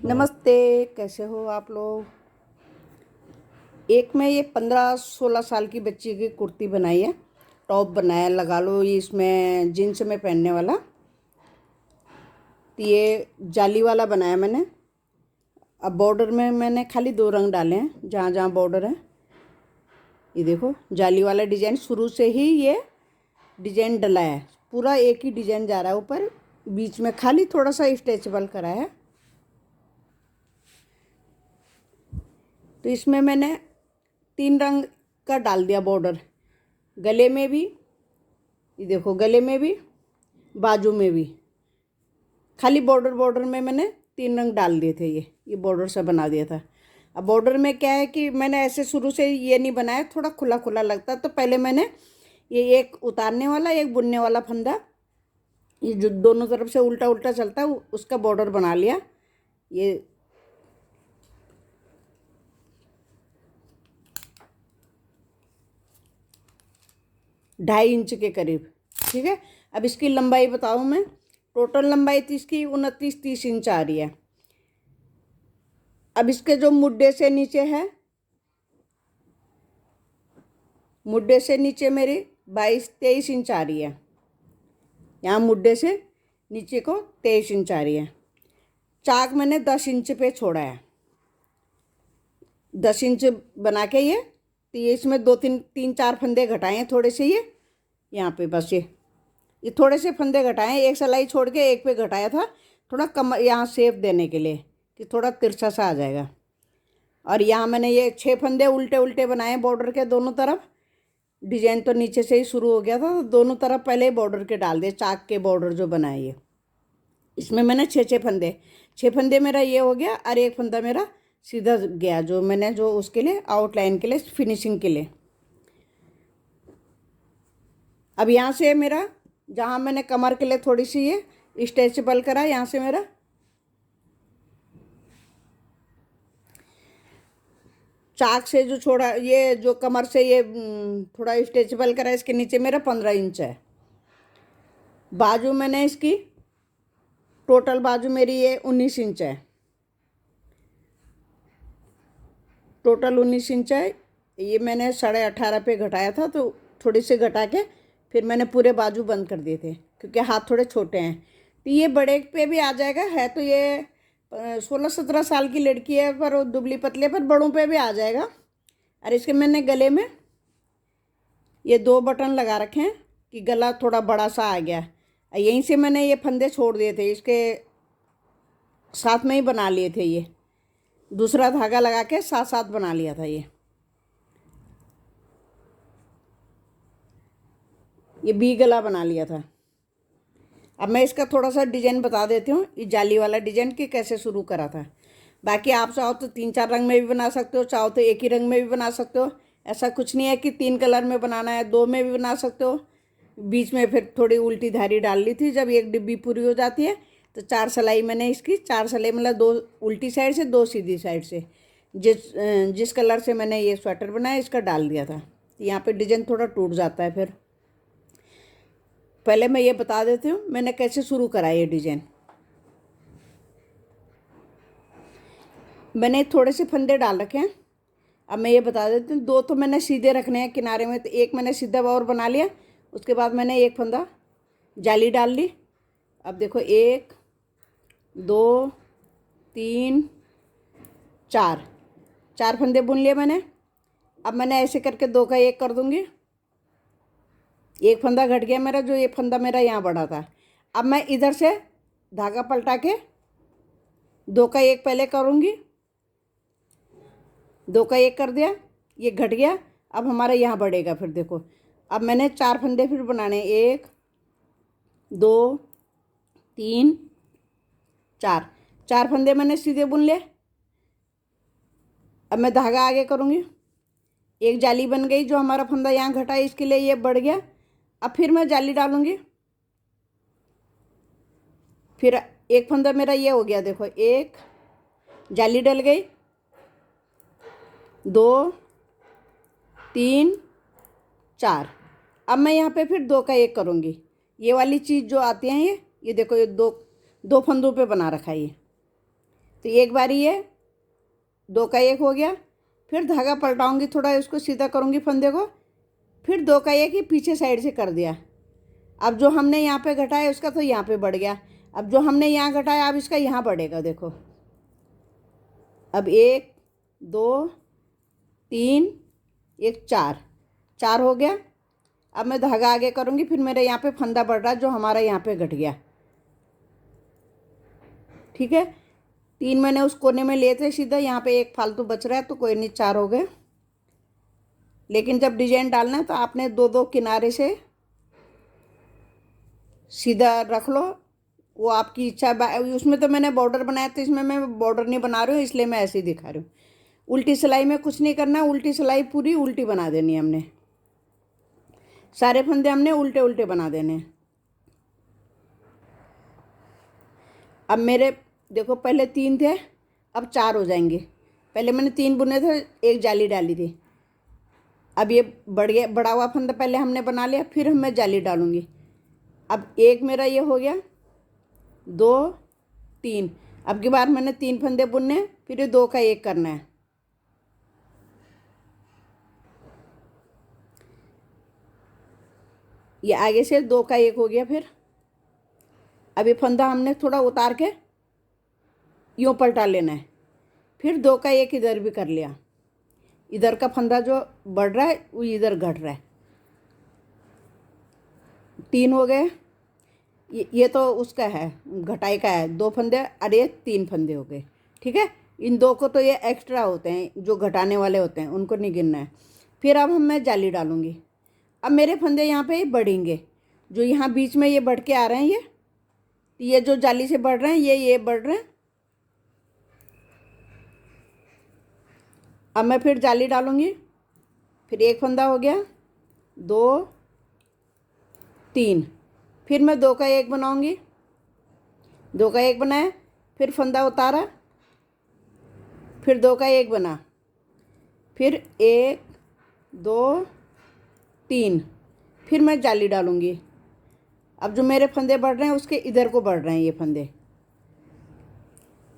नमस्ते। कैसे हो आप लोग। एक मैं ये 15-16 साल की बच्ची की कुर्ती बनाई है, टॉप बनाया, लगा लो ये इसमें जीन्स में पहनने वाला। तो ये जाली वाला बनाया मैंने। अब बॉर्डर में मैंने खाली 2 रंग डाले हैं जहाँ जहाँ बॉर्डर है। ये देखो जाली वाला डिजाइन, शुरू से ही ये डिजाइन डला है, पूरा एक ही डिजाइन जा रहा है ऊपर, बीच में खाली थोड़ा सा स्ट्रेचेबल करा है। तो इसमें मैंने 3 रंग का डाल दिया बॉर्डर, गले में भी, ये देखो गले में भी, बाजू में भी, खाली बॉर्डर में मैंने 3 रंग डाल दिए थे। ये बॉर्डर से बना दिया था। अब बॉर्डर में क्या है कि मैंने ऐसे शुरू से ये नहीं बनाया, थोड़ा खुला खुला लगता, तो पहले मैंने ये एक उतारने वाला एक बुनने वाला फंदा, ये जो दोनों तरफ से उल्टा उल्टा चलता है, उसका बॉर्डर बना लिया। ये 2.5 इंच के करीब, ठीक है। अब इसकी लंबाई बताऊँ मैं, टोटल लंबाई तो इसकी 29-30 इंच आ रही है। अब इसके जो मुड्डे से नीचे है, मुड्डे से नीचे मेरी 22-23 इंच आ रही है। यहाँ मुड्डे से नीचे को 23 इंच आ रही है। चाक मैंने 10 इंच पे छोड़ा है, 10 इंच बना के ये इसमें 2-3-4 फंदे घटाए हैं थोड़े से। ये यहाँ पे बस ये थोड़े से फंदे घटाए, एक सिलाई छोड़ के एक पे घटाया था, थोड़ा कम यहाँ शेप देने के लिए कि थोड़ा तिरछा सा आ जाएगा। और यहाँ मैंने ये 6 फंदे उल्टे उल्टे बनाए बॉर्डर के दोनों तरफ। डिजाइन तो नीचे से ही शुरू हो गया था, तो दोनों तरफ पहले ही बॉर्डर के डाल दिए, चाक के बॉर्डर जो बनाए ये। इसमें मैंने 6 फंदे मेरा ये हो गया, और एक फंदा मेरा सीधा गया, जो मैंने जो उसके लिए आउटलाइन के लिए फिनिशिंग के लिए। अब यहाँ से मेरा, जहाँ मैंने कमर के लिए थोड़ी सी ये स्ट्रेचेबल करा, यहाँ से मेरा चाक से जो छोड़ा, ये जो कमर से ये थोड़ा स्ट्रेचेबल करा, इसके नीचे मेरा 15 इंच है। बाजू मैंने इसकी टोटल बाजू मेरी ये 19 इंच है, टोटल 19 इंच है। ये मैंने 18.5 पे घटाया था, तो थोड़ी सी घटा के फिर मैंने पूरे बाजू बंद कर दिए थे, क्योंकि हाथ थोड़े छोटे हैं। तो ये बड़े पे भी आ जाएगा, है तो ये 16-17 साल की लड़की है, पर दुबली पतले, पर बड़ों पे भी आ जाएगा। और इसके मैंने गले में ये 2 बटन लगा रखे हैं कि गला थोड़ा बड़ा सा आ गया। यहीं से मैंने ये फंदे छोड़ दिए थे, इसके साथ में ही बना लिए थे। ये दूसरा धागा लगा के साथ साथ बना लिया था। ये बी गला बना लिया था। अब मैं इसका थोड़ा सा डिजाइन बता देती हूँ, ये जाली वाला डिजाइन की कैसे शुरू करा था। बाकी आप चाहो तो 3-4 रंग में भी बना सकते हो, चाहो तो एक ही रंग में भी बना सकते हो। ऐसा कुछ नहीं है कि 3 कलर में बनाना है, 2 में भी बना सकते हो। बीच में फिर थोड़ी उल्टी धारी डाल ली थी, जब एक डिब्बी पूरी हो जाती है तो 4 सिलाई मैंने इसकी, 4 सिलाई मतलब 2 उल्टी साइड से 2 सीधी साइड से, जिस कलर से मैंने ये स्वेटर बनाया इसका डाल दिया था। यहाँ पे डिजाइन थोड़ा टूट जाता है। फिर पहले मैं ये बता देती हूँ मैंने कैसे शुरू करा ये डिजाइन। मैंने थोड़े से फंदे डाल रखे हैं। अब मैं ये बता देती हूँ, 2 तो मैंने सीधे रखने हैं किनारे में, तो एक मैंने सीधा और बना लिया। उसके बाद मैंने एक फंदा जाली डाल ली। अब देखो 1 2 3 4 फंदे बुन लिए मैंने। अब मैंने ऐसे करके 2 का 1 कर दूंगी। एक फंदा घट गया मेरा, जो ये फंदा मेरा यहाँ बढ़ा था। अब मैं इधर से धागा पलटा के 2 का 1 पहले करूँगी, 2 का 1 कर दिया, ये घट गया। अब हमारा यहाँ बढ़ेगा। फिर देखो, अब मैंने 4 फंदे फिर बनाने, 1 2 3 4 फंदे मैंने सीधे बुन लिए। अब मैं धागा आगे करूँगी, एक जाली बन गई, जो हमारा फंदा यहाँ घटा है इसके लिए ये बढ़ गया। अब फिर मैं जाली डालूँगी, फिर एक फंदा मेरा ये हो गया। देखो 1 जाली डल गई, 2 3 4। अब मैं यहाँ पे फिर 2 का 1 करूँगी। ये वाली चीज़ जो आती है, ये देखो, ये दो फंदों पे बना रखा है ये। तो एक बारी ये 2 का 1 हो गया। फिर धागा पलटाऊंगी, थोड़ा इसको सीधा करूंगी फंदे को, फिर 2 का 1 ही पीछे साइड से कर दिया। अब जो हमने यहाँ पे घटाया उसका तो यहाँ पे बढ़ गया। अब जो हमने यहाँ घटाया अब इसका यहाँ बढ़ेगा। देखो अब 1 2 3 1 4, 4 हो गया। अब मैं धागा आगे करूँगी, फिर मेरे यहाँ पे फंदा बढ़ रहा है जो हमारा यहाँ पे घट गया। ठीक है, 3 मैंने उस कोने में लिए थे सीधा, यहाँ पे 1 फालतू बच रहा है तो कोई नहीं, 4 हो गए। लेकिन जब डिजाइन डालना है तो आपने 2-2 किनारे से सीधा रख लो, वो आपकी इच्छा। उसमें तो मैंने बॉर्डर बनाया था, इसमें मैं बॉर्डर नहीं बना रही हूँ, इसलिए मैं ऐसे ही दिखा रही हूँ। उल्टी सिलाई में कुछ नहीं करना, उल्टी सिलाई पूरी उल्टी बना देनी है हमने, सारे फंदे हमने उल्टे उल्टे बना देने। अब मेरे देखो पहले 3 थे, अब 4 हो जाएंगे। पहले मैंने 3 बुने थे, 1 जाली डाली थी। अब ये बढ़ गया, बड़ा हुआ फंदा पहले हमने बना लिया, फिर मैं जाली डालूंगी। अब 1 मेरा ये हो गया, 2 3। अब की बार मैंने 3 फंदे बुनने, फिर ये 2 का 1 करना है। ये आगे से 2 का 1 हो गया। फिर अब ये फंदा हमने थोड़ा उतार के यूँ पलटा लेना है, फिर 2 का 1 इधर भी कर लिया। इधर का फंदा जो बढ़ रहा है वो इधर घट रहा है। 3 हो गए। ये तो उसका है, घटाई का है, 2 फंदे और ये 3 फंदे हो गए। ठीक है, इन 2 को तो ये एक्स्ट्रा होते हैं, जो घटाने वाले होते हैं उनको नहीं गिनना है। फिर अब मैं जाली डालूंगी। अब मेरे फंदे यहाँ पे बढ़ेंगे, जो यहाँ बीच में ये बढ़ के आ रहे हैं, ये जो जाली से बढ़ रहे हैं ये बढ़ रहे हैं। अब मैं फिर जाली डालूंगी, फिर 1 फंदा हो गया, 2 3, फिर मैं 2 का 1 बनाऊंगी, 2 का 1 बनाया, फिर फंदा उतारा, फिर 2 का 1 बना, फिर 1 2 3, फिर मैं जाली डालूंगी। अब जो मेरे फंदे बढ़ रहे हैं उसके इधर को बढ़ रहे हैं ये फंदे,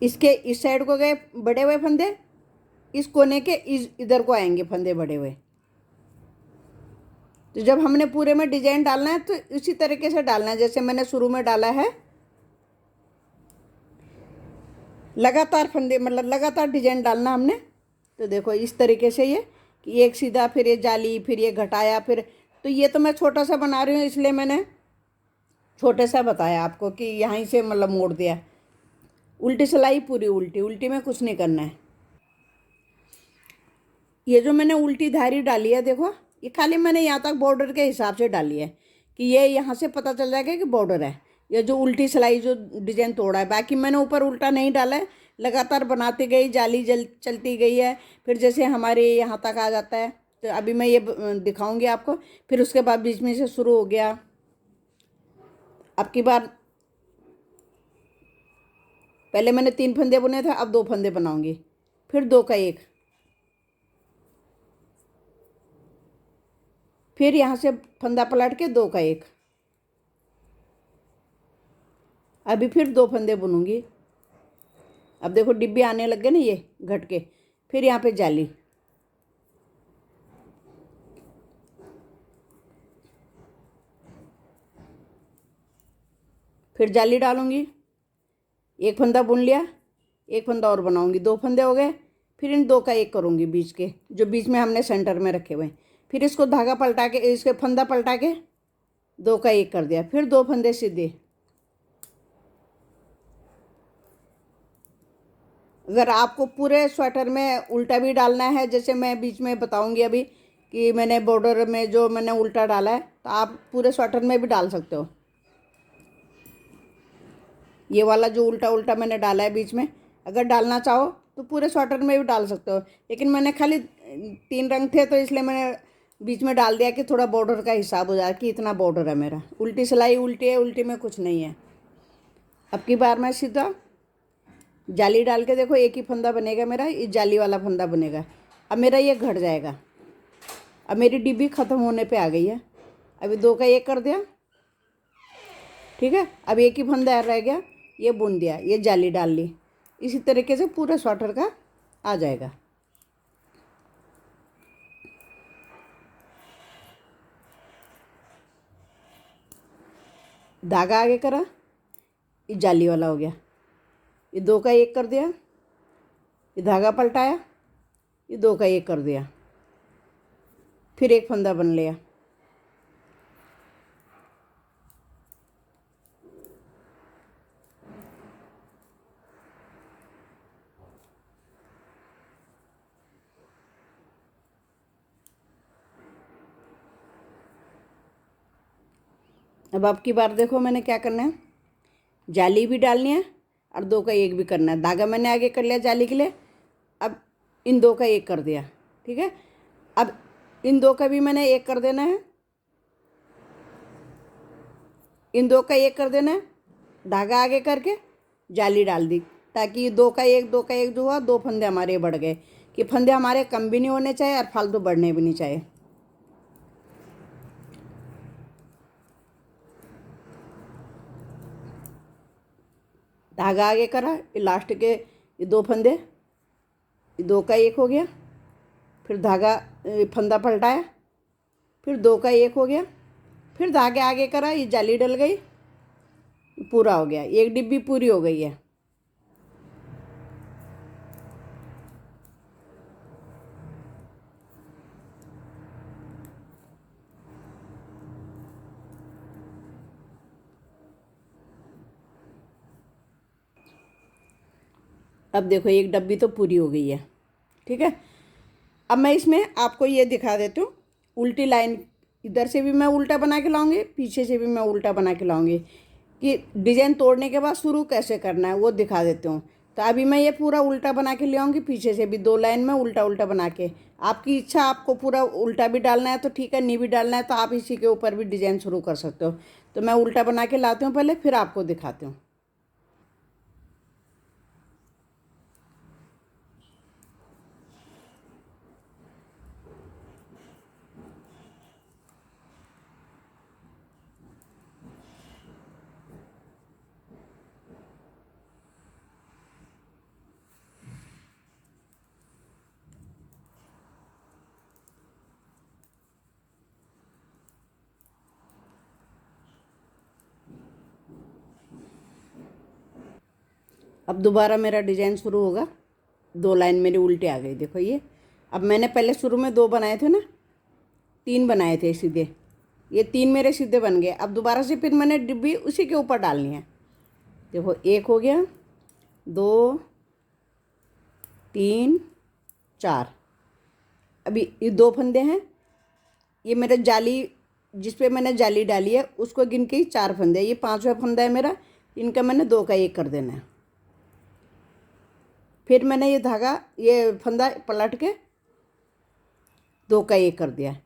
इसके इस साइड को गए बढ़े हुए फंदे, इस कोने के इधर को आएंगे फंदे बढ़े हुए। तो जब हमने पूरे में डिजाइन डालना है तो इसी तरीके से डालना है जैसे मैंने शुरू में डाला है। लगातार फंदे मतलब लगातार डिजाइन डालना हमने। तो देखो इस तरीके से ये कि एक सीधा, फिर ये जाली, फिर ये घटाया, फिर तो ये तो मैं छोटा सा बना रही हूँ इसलिए मैंने छोटे सा बताया आपको कि यहीं से मतलब मोड़ दिया। उल्टी सिलाई पूरी उल्टी, उल्टी में कुछ नहीं करना है। ये जो मैंने उल्टी धारी डाली है देखो, ये खाली मैंने यहाँ तक बॉर्डर के हिसाब से डाली है कि ये यहाँ से पता चल जाएगा कि बॉर्डर है। ये जो उल्टी सिलाई जो डिजाइन तोड़ा है, बाकी मैंने ऊपर उल्टा नहीं डाला है, लगातार बनाती गई, जाली चलती गई है। फिर जैसे हमारे यहाँ तक आ जाता है, तो अभी मैं ये दिखाऊंगी आपको। फिर उसके बाद बीच में से शुरू हो गया। अब की बार पहले मैंने 3 फंदे बुने थे, अब 2 फंदे बनाऊंगी, फिर 2 का 1, फिर यहाँ से फंदा पलट के 2 का 1, अभी फिर 2 फंदे बुनूंगी। अब देखो डिब्बे आने लग गए ना ये घट के, फिर यहाँ पे जाली, फिर जाली डालूंगी। 1 फंदा बुन लिया, 1 फंदा और बनाऊंगी, 2 फंदे हो गए। फिर इन 2 का 1 करूंगी बीच के, जो बीच में हमने सेंटर में रखे हुए हैं। फिर इसको धागा पलटा के, इसके फंदा पलटा के 2 का 1 कर दिया, फिर 2 फंदे सीधे। अगर आपको पूरे स्वेटर में उल्टा भी डालना है, जैसे मैं बीच में बताऊंगी अभी कि मैंने बॉर्डर में जो मैंने उल्टा डाला है, तो आप पूरे स्वेटर में भी डाल सकते हो। ये वाला जो उल्टा उल्टा मैंने डाला है बीच में, अगर डालना चाहो तो पूरे स्वेटर में भी डाल सकते हो। लेकिन मैंने खाली 3 रंग थे तो इसलिए मैंने बीच में डाल दिया कि थोड़ा बॉर्डर का हिसाब हो जाए कि इतना बॉर्डर है मेरा। उल्टी सिलाई उल्टी है, उल्टी में कुछ नहीं है। अब की बार मैं सीधा जाली डाल के देखो, एक ही फंदा बनेगा मेरा, ये जाली वाला फंदा बनेगा। अब मेरा ये घट जाएगा। अब मेरी डिब्बी ख़त्म होने पे आ गई है। अभी 2 का 1 कर दिया, ठीक है। अब एक ही फंदा रह गया, ये बुन दिया, ये जाली डाल ली। इसी तरीके से पूरे स्वेटर का आ जाएगा। धागा आगे करा, ये जाली वाला हो गया, ये 2 का 1 कर दिया, ये धागा पलटाया, ये 2 का 1 कर दिया, फिर एक फंदा बन लिया। अब आपकी बार देखो मैंने क्या करना है, जाली भी डालनी है और 2 का 1 भी करना है। धागा मैंने आगे कर लिया जाली के लिए, अब इन 2 का 1 कर दिया, ठीक है। अब इन 2 का भी मैंने 1 कर देना है, इन 2 का 1 कर देना है, धागा आगे करके जाली डाल दी, ताकि 2 का 1 2 का 1 जो हुआ 2 फंदे हमारे बढ़ गए, कि फंदे हमारे कम भी नहीं होने चाहिए और फालतू बढ़ने भी नहीं चाहिए। धागा आगे करा, ये लास्ट के ये 2 फंदे, ये 2 का 1 हो गया, फिर धागा फंदा पलटाया, फिर 2 का 1 हो गया, फिर धागे आगे करा, ये जाली डल गई, पूरा हो गया, एक डिब्बी पूरी हो गई है। अब देखो एक डब्बी तो पूरी हो गई है, ठीक है। अब मैं इसमें आपको ये दिखा देती हूँ, उल्टी लाइन इधर से भी मैं उल्टा बना के लाऊंगी, पीछे से भी मैं उल्टा बना के लाऊंगी, कि डिजाइन तोड़ने के बाद शुरू कैसे करना है वो दिखा देती हूँ। तो अभी मैं ये पूरा उल्टा बना के ले आऊँगी, पीछे से भी 2 लाइन में उल्टा उल्टा बना के। आपकी इच्छा, आपको पूरा उल्टा भी डालना है तो ठीक है, नहीं भी डालना है तो आप इसी के ऊपर भी डिजाइन शुरू कर सकते हो। तो मैं उल्टा बना के लाती हूँ पहले, फिर आपको दिखाती हूँ। अब दोबारा मेरा डिजाइन शुरू होगा, 2 लाइन मेरी उल्टे आ गई, देखो ये। अब मैंने पहले शुरू में 2 बनाए थे ना, 3 बनाए थे सीधे, ये 3 मेरे सीधे बन गए। अब दोबारा से फिर मैंने डिब्बी उसी के ऊपर डालनी है। देखो 1 हो गया, 2 3 4, अभी ये 2 फंदे हैं, ये मेरा जाली जिस पे मैंने जाली डाली है उसको गिन के ही 4 फंदे, ये 5वां फंदा है मेरा, इनका मैंने 2 का 1 कर देना है। फिर मैंने ये धागा ये फंदा पलट के 2 का 1 कर दिया,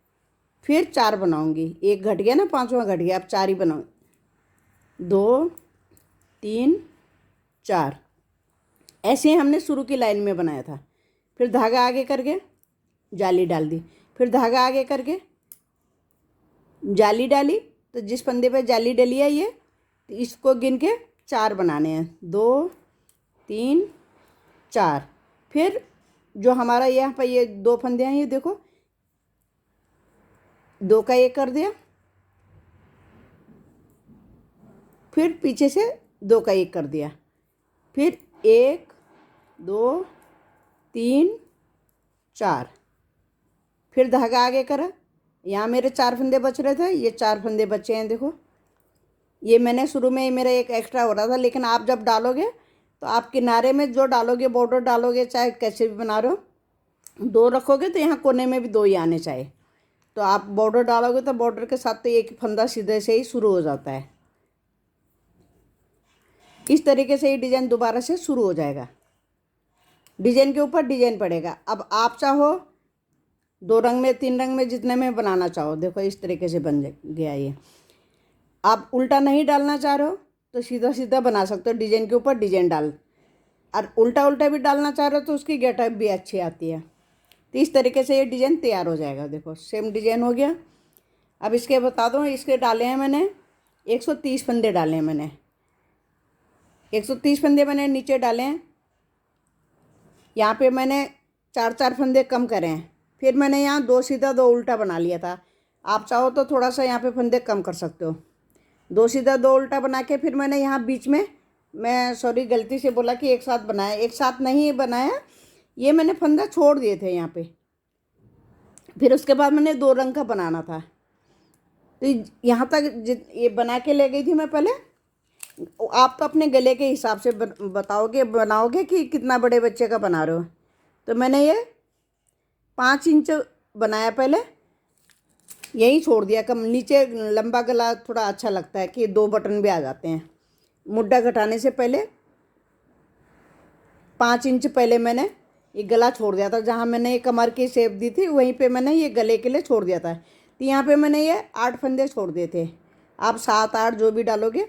फिर 4 बनाऊंगी, 1 घट गया ना, 5वां घट गया, अब 4 ही बनाऊंगी, 2 3 4, ऐसे ही हमने शुरू की लाइन में बनाया था। फिर धागा आगे करके जाली डाल दी, फिर धागा आगे करके जाली डाली, तो जिस फंदे पे जाली डली है ये, तो इसको गिन के 4 बनाने हैं, 2 3 4। फिर जो हमारा यहाँ पर ये 2 फंदे हैं, ये देखो 2 का 1 कर दिया, फिर पीछे से 2 का 1 कर दिया, फिर 1 2 3 4, फिर धागा आगे करा, यहाँ मेरे 4 फंदे बच रहे थे, ये 4 फंदे बचे हैं। देखो ये मैंने शुरू में मेरा एक एक्स्ट्रा हो रहा था, लेकिन आप जब डालोगे तो आप किनारे में जो डालोगे, बॉर्डर डालोगे, चाहे कैसे भी बना रहे हो, 2 रखोगे तो यहाँ कोने में भी 2 ही आने चाहिए। तो आप बॉर्डर डालोगे तो बॉर्डर के साथ तो एक फंदा सीधे से ही शुरू हो जाता है। इस तरीके से ये डिज़ाइन दोबारा से शुरू हो जाएगा, डिजाइन के ऊपर डिजाइन पड़ेगा। अब आप चाहो 2 रंग में, 3 रंग में, जितने में बनाना चाहो, देखो इस तरीके से बन गया ये। आप उल्टा नहीं डालना चाह रहे हो तो सीधा सीधा बना सकते हो, डिजाइन के ऊपर डिजाइन डाल, और उल्टा उल्टा भी डालना चाह रहे हो तो उसकी गेटअप भी अच्छी आती है। तो इस तरीके से ये डिजाइन तैयार हो जाएगा। देखो सेम डिजाइन हो गया। अब इसके बता दूँ, इसके डाले हैं मैंने 130 फंदे डाले हैं मैंने, 130 फंदे मैंने नीचे डाले हैं, यहाँ पे मैंने 4 फंदे कम करे हैं। फिर मैंने यहाँ 2 सीधा 2 उल्टा बना लिया था। आप चाहो तो थोड़ा सा यहाँ पे फंदे कम कर सकते हो। 2 सीधा 2 उल्टा बना के फिर मैंने यहाँ बीच में, मैं सॉरी गलती से बोला कि एक साथ बनाया, एक साथ नहीं बनाया, ये मैंने फंदा छोड़ दिए थे यहाँ पे। फिर उसके बाद मैंने 2 रंग का बनाना था, तो यहाँ तक ये बना के ले गई थी मैं पहले। आप तो अपने गले के हिसाब से बनाओगे कि कितना बड़े बच्चे का बना रहे हो। तो मैंने ये 5 इंच बनाया पहले, यही छोड़ दिया कम। नीचे लंबा गला थोड़ा अच्छा लगता है कि 2 बटन भी आ जाते हैं। मुड्ढा घटाने से पहले 5 इंच पहले मैंने ये गला छोड़ दिया था। जहाँ मैंने ये कमर की शेप दी थी वहीं पे मैंने ये गले के लिए छोड़ दिया था। तो यहाँ पे मैंने ये 8 फंदे छोड़ दिए थे। आप 7 8 जो भी डालोगे।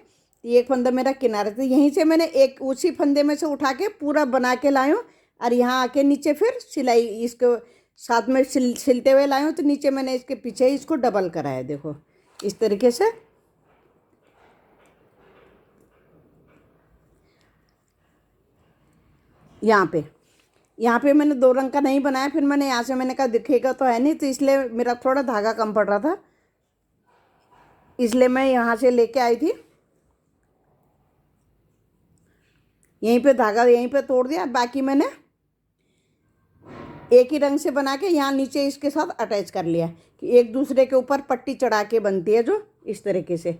तो एक फंदा मेरा किनारे थे, यहीं से मैंने एक उसी फंदे में से उठा के पूरा बना के लाई हूँ। और यहाँ आके नीचे फिर सिलाई इसको साथ में सिलते हुए लाई हूँ। तो नीचे मैंने इसके पीछे ही इसको डबल कराया, देखो इस तरीके से। यहाँ पे मैंने 2 रंग का नहीं बनाया। फिर मैंने यहाँ से मैंने कहा दिखेगा तो है नहीं, तो इसलिए मेरा थोड़ा धागा कम पड़ रहा था, इसलिए मैं यहाँ से लेके आई थी। यहीं पे धागा यहीं पे तोड़ दिया। बाकी मैंने एक ही रंग से बना के यहाँ नीचे इसके साथ अटैच कर लिया कि एक दूसरे के ऊपर पट्टी चढ़ा के बनती है जो, इस तरीके से।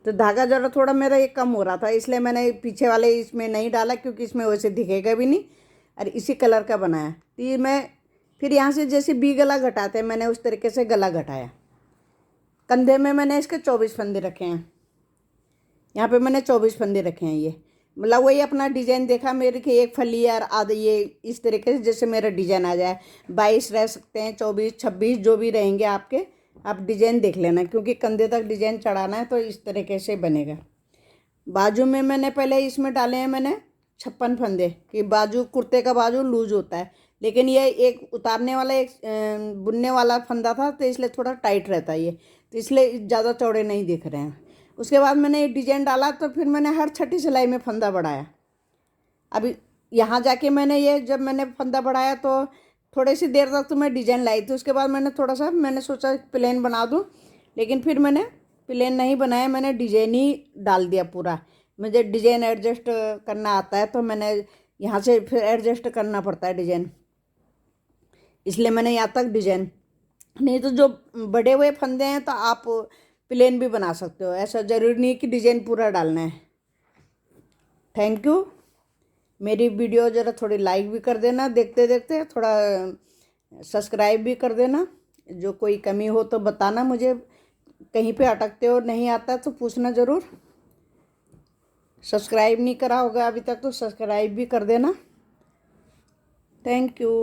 तो धागा जरा थोड़ा मेरा ये कम हो रहा था, इसलिए मैंने पीछे वाले इसमें नहीं डाला, क्योंकि इसमें वैसे दिखेगा भी नहीं। और इसी कलर का बनाया। तो ये मैं फिर यहाँ से जैसे बी गला घटाते हैं, मैंने उस तरीके से गला घटाया। कंधे में मैंने इसके 24 फंदे रखे हैं। यहाँ पे मैंने 24 फंदे रखे हैं। ये मतलब वही अपना डिजाइन देखा मेरे कि एक फली और आधे, ये इस तरीके से जैसे मेरा डिजाइन आ जाए। 22 रह सकते हैं, 24 26 जो भी रहेंगे आपके, आप डिजाइन देख लेना, क्योंकि कंधे तक डिजाइन चढ़ाना है तो इस तरीके से बनेगा। बाजू में मैंने पहले इसमें डाले हैं मैंने 56 फंदे, कि बाजू कुर्ते का बाजू लूज होता है, लेकिन ये एक उतारने वाला एक बुनने वाला फंदा था, तो इसलिए थोड़ा टाइट रहता है ये, तो इसलिए ज़्यादा चौड़े नहीं दिख रहे हैं। उसके बाद मैंने ये डिजाइन डाला, तो फिर मैंने हर छठी सिलाई में फंदा बढ़ाया। अभी यहाँ जाके मैंने ये जब मैंने फंदा बढ़ाया तो थोड़ी सी देर तक तो मैं डिजाइन लाई थी। उसके बाद मैंने थोड़ा सा मैंने सोचा प्लेन बना दूँ, लेकिन फिर मैंने प्लेन नहीं बनाया, मैंने डिजाइन ही डाल दिया पूरा। मुझे डिजाइन एडजस्ट करना आता है, तो मैंने यहाँ से फिर एडजस्ट करना पड़ता है डिजाइन, इसलिए मैंने यहाँ तक डिजाइन। नहीं तो जो बड़े हुए फंदे हैं तो आप प्लेन भी बना सकते हो, ऐसा ज़रूरी नहीं कि डिजाइन पूरा डालना है। Thank you. मेरी वीडियो ज़रा थोड़ी लाइक भी कर देना, देखते देखते थोड़ा सब्सक्राइब भी कर देना। जो कोई कमी हो तो बताना मुझे, कहीं पे अटकते हो नहीं आता तो पूछना ज़रूर। सब्सक्राइब नहीं करा होगा अभी तक तो सब्सक्राइब भी कर देना। Thank you.